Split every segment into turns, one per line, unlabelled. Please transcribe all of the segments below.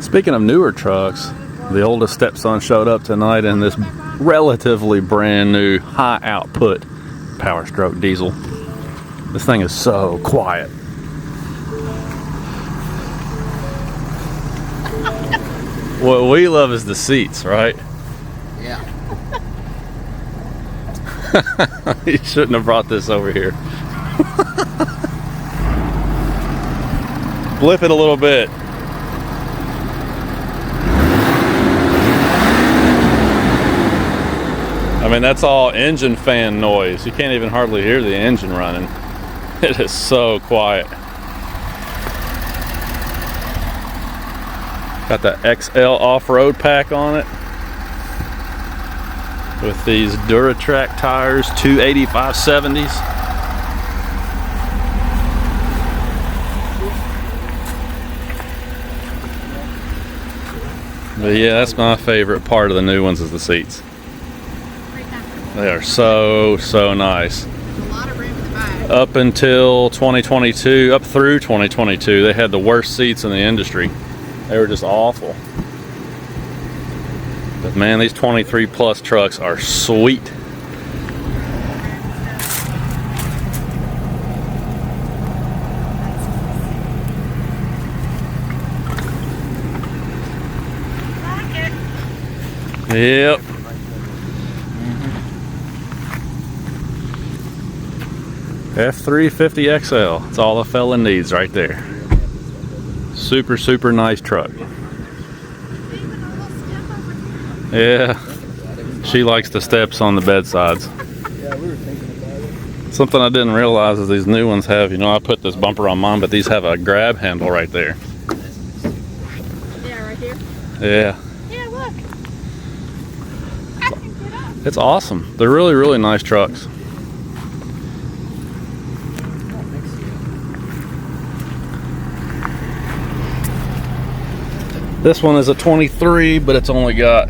Speaking of newer trucks, the oldest stepson showed up tonight in this relatively brand new high output Power Stroke diesel. This thing is so quiet. What we love is the seats, right?
Yeah.
You shouldn't have brought this over here. Flip it a little bit. I mean, that's all engine fan noise. You can't even hardly hear the engine running. It is so quiet. Got the XL off-road pack on it with these Duratrack tires, 285/70s. But yeah, that's my favorite part of the new ones is the seats. They are so nice.
There's a lot of room in the back.
Up until 2022, up through 2022, they had the worst seats in the industry. They were just awful. But man, these 23 plus trucks are sweet. Yep. F350XL. That's all a fella needs right there. Super nice truck. Yeah. She likes the steps on the bedsides.
Yeah, we were thinking about it.
Something I didn't realize is these new ones have, you know, I put this bumper on mine, but these have a grab handle right there.
Yeah, right here.
Yeah.
Yeah, look. I can get up.
It's awesome. They're really nice trucks. This one is a 23, but it's only got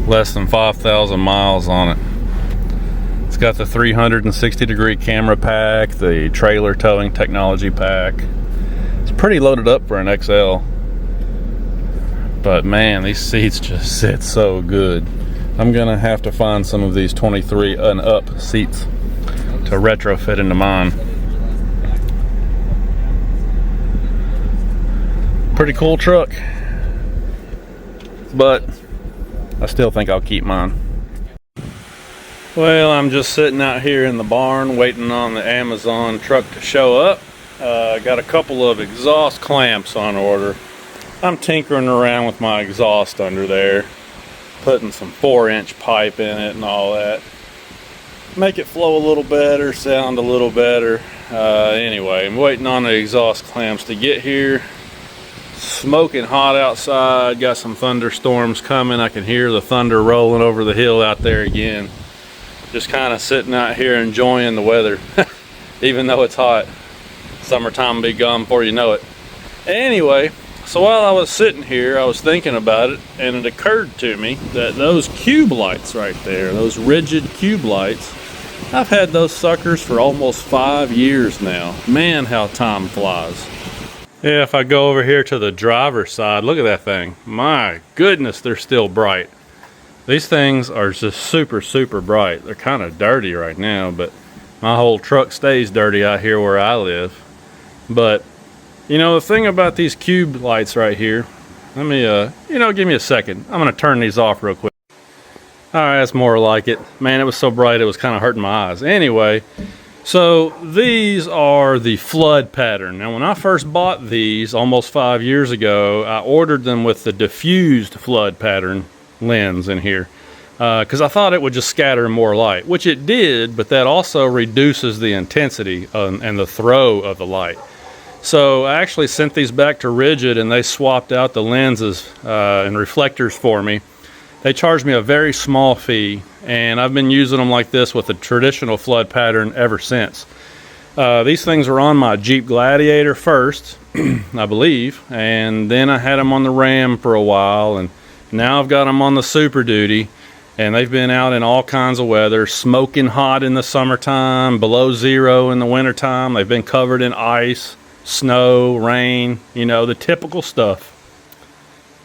less than 5,000 miles on it. It's got the 360-degree camera pack, the trailer towing technology pack. It's pretty loaded up for an XL. But man, these seats just sit so good. I'm gonna have to find some of these 23 and up seats to retrofit into mine. Pretty cool truck, but I still think I'll keep mine. Well, I'm just sitting out here in the barn waiting on the Amazon truck to show up. Got a couple of exhaust clamps on order. I'm tinkering around with my exhaust under there, putting some 4-inch pipe in it and all that. Make it flow a little better, sound a little better. Anyway, I'm waiting on the exhaust clamps to get here. Smoking hot outside, got some thunderstorms coming. I can hear the thunder rolling over the hill out there again. Just kind of sitting out here enjoying the weather. Even though it's hot, summertime will be gone before you know it. Anyway, so while I was sitting here, I was thinking about it, and it occurred to me that those cube lights right there, those rigid cube lights, I've had those suckers for almost 5 years now. Man, how time flies. Yeah, if I go over here to the driver's side, look at that thing. My goodness, they're still bright. These things are just super bright. They're kind of dirty right now, but my whole truck stays dirty out here where I live. But, you know, the thing about these cube lights right here, let me, give me a second. I'm going to turn these off real quick. All right, that's more like it. Man, it was so bright, it was kind of hurting my eyes. Anyway, so these are the flood pattern. Now, when I first bought these almost 5 years ago, I ordered them with the diffused flood pattern lens in here because I thought it would just scatter more light, which it did, but that also reduces the intensity and the throw of the light. So I actually sent these back to Rigid, and they swapped out the lenses and reflectors for me. They charged me a very small fee, and I've been using them like this with the traditional flood pattern ever since. These things were on my Jeep Gladiator first, I believe, and then I had them on the Ram for a while, and now I've got them on the Super Duty, and they've been out in all kinds of weather, smoking hot in the summertime, below zero in the wintertime. They've been covered in ice, snow, rain, you know, the typical stuff.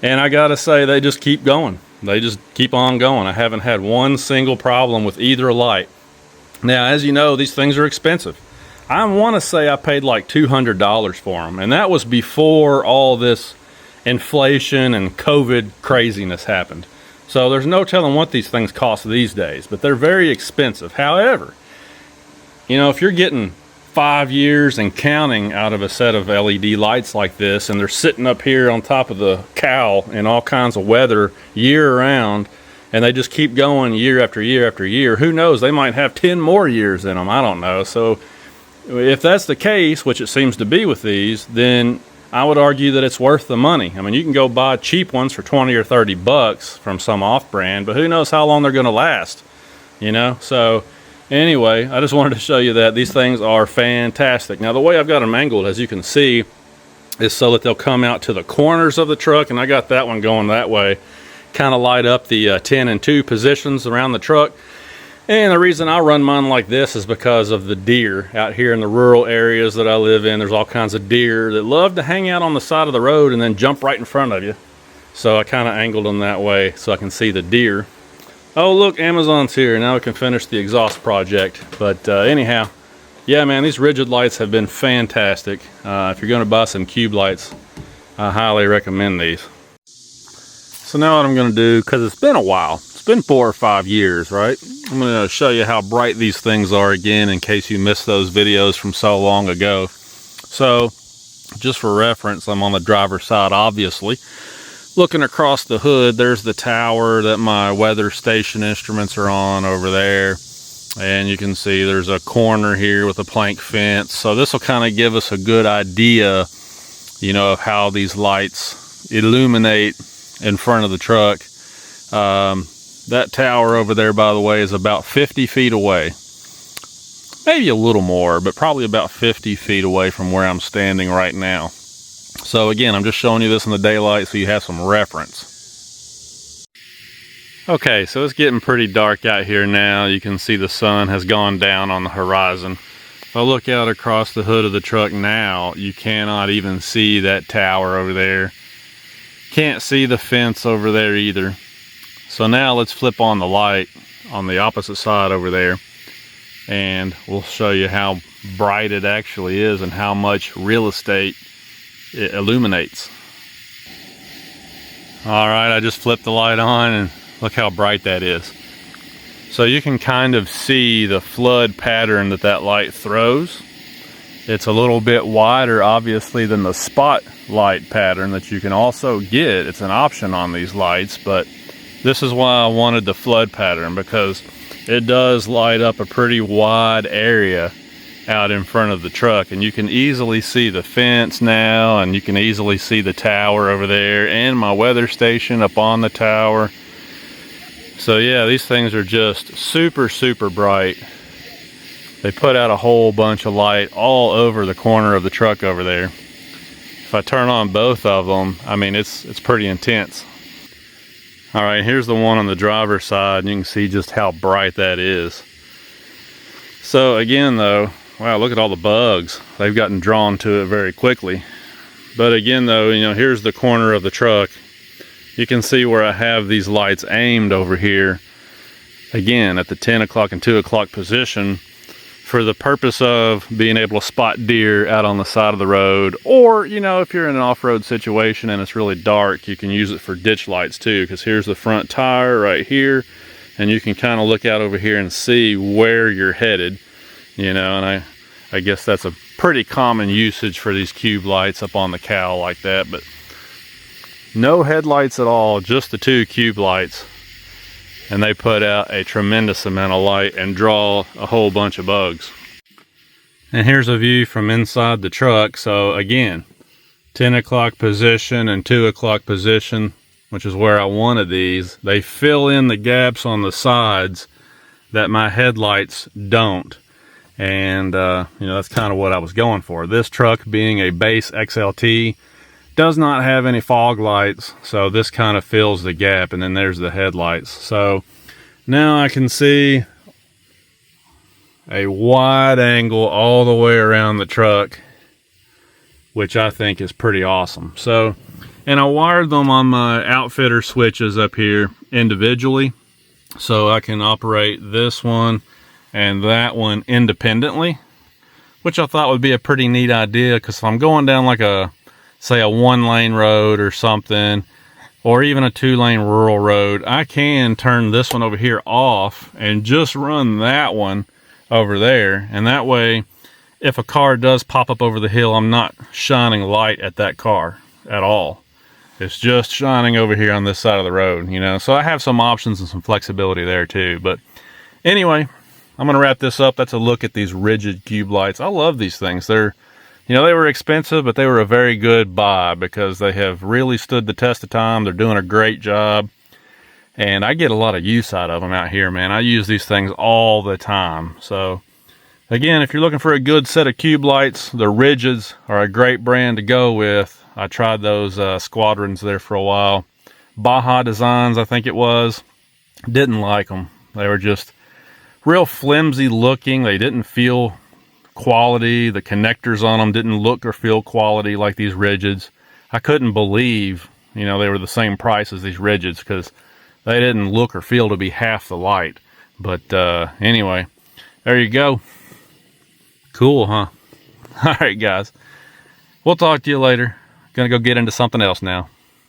And I gotta say, they just keep going. They just keep on going. I haven't had one single problem with either light. Now, as you know, these things are expensive. I want to say I paid like $200 for them, and that was before all this inflation and COVID craziness happened. So there's no telling what these things cost these days, but they're very expensive. However, you know, if you're getting 5 years and counting out of a set of LED lights like this, and they're sitting up here on top of the cow in all kinds of weather year round, and they just keep going year after year after year, who knows, they might have 10 more years in them, I don't know. So if that's the case, which it seems to be with these, then I would argue that it's worth the money. I mean, you can go buy cheap ones for 20 or 30 bucks from some off-brand, but who knows how long they're going to last, you know? So anyway, I just wanted to show you that these things are fantastic. Now, the way I've got them angled, as you can see, is so that they'll come out to the corners of the truck, and I got that one going that way, kind of light up the 10 and 2 positions around the truck. And the reason I run mine like this is because of the deer out here in the rural areas that I live in. There's all kinds of deer that love to hang out on the side of the road and then jump right in front of you. So I kind of angled them that way so I can see the deer. Oh, look, Amazon's here. Now we can finish the exhaust project. But anyhow, yeah, man, these rigid lights have been fantastic. If you're going to buy some cube lights, I highly recommend these. So now what I'm going to do, because it's been a while, it's been 4 or 5 years, right? I'm going to show you how bright these things are again in case you missed those videos from so long ago. So just for reference, I'm on the driver's side, obviously. Looking across the hood, there's the tower that my weather station instruments are on over there. And you can see there's a corner here with a plank fence. So this will kind of give us a good idea, you know, of how these lights illuminate in front of the truck. That tower over there, by the way, is about 50 feet away. Maybe a little more, but probably about 50 feet away from where I'm standing right now. So again, I'm just showing you this in the daylight so you have some reference. Okay, so it's getting pretty dark out here now. You can see the sun has gone down on the horizon. If I look out across the hood of the truck now, you cannot even see that tower over there. Can't see the fence over there either. So now let's flip on the light on the opposite side over there, and we'll show you how bright it actually is and how much real estate it illuminates. All right, I just flipped the light on and look how bright that is. So you can kind of see the flood pattern that that light throws. It's a little bit wider, obviously, than the spotlight pattern that you can also get. It's an option on these lights, but this is why I wanted the flood pattern, because it does light up a pretty wide area out in front of the truck, and you can easily see the fence now, and you can easily see the tower over there and my weather station up on the tower. So yeah, these things are just super, super bright. They put out a whole bunch of light all over the corner of the truck over there. If I turn on both of them, I mean, it's pretty intense. All right, here's the one on the driver's side, and you can see just how bright that is. So again though, wow, look at all the bugs. They've gotten drawn to it very quickly. But again though, you know, here's the corner of the truck. You can see where I have these lights aimed over here. Again, at the 10 o'clock and 2 o'clock position, for the purpose of being able to spot deer out on the side of the road, or, you know, if you're in an off-road situation and it's really dark, you can use it for ditch lights too, because here's the front tire right here, and you can kind of look out over here and see where you're headed, you know, and I guess that's a pretty common usage for these cube lights up on the cow like that. But no headlights at all, just the 2 cube lights. And they put out a tremendous amount of light and draw a whole bunch of bugs. And here's a view from inside the truck. So again, 10 o'clock position and 2 o'clock position, which is where I wanted these. They fill in the gaps on the sides that my headlights don't. And you know, that's kind of what I was going for. This truck, being a base XLT, does not have any fog lights, so this kind of fills the gap, and then there's the headlights. So now I can see a wide angle all the way around the truck, which I think is pretty awesome. So, and I wired them on my outfitter switches up here individually, so I can operate this one and that one independently, which I thought would be a pretty neat idea, because if I'm going down like a, say, a 1-lane road or something, or even a 2-lane rural road, I can turn this one over here off and just run that one over there. And that way, if a car does pop up over the hill, I'm not shining light at that car at all. It's just shining over here on this side of the road, you know. So I have some options and some flexibility there too. But anyway, I'm gonna wrap this up. That's a look at these rigid cube lights. I love these things. They're, you know, they were expensive, but they were a very good buy because they have really stood the test of time. They're doing a great job, and I get a lot of use out of them out here, man. I use these things all the time. So again, if you're looking for a good set of cube lights, the rigids are a great brand to go with. I tried those Squadrons there for a while. Baja Designs, I think it was. Didn't like them. They were just real flimsy looking. They didn't feel quality. The connectors on them didn't look or feel quality like these rigids. I couldn't believe, you know, they were the same price as these rigids, because they didn't look or feel to be half the light. But anyway, there you go. Cool, huh? All right, guys. We'll talk to you later. Gonna go get into something else now.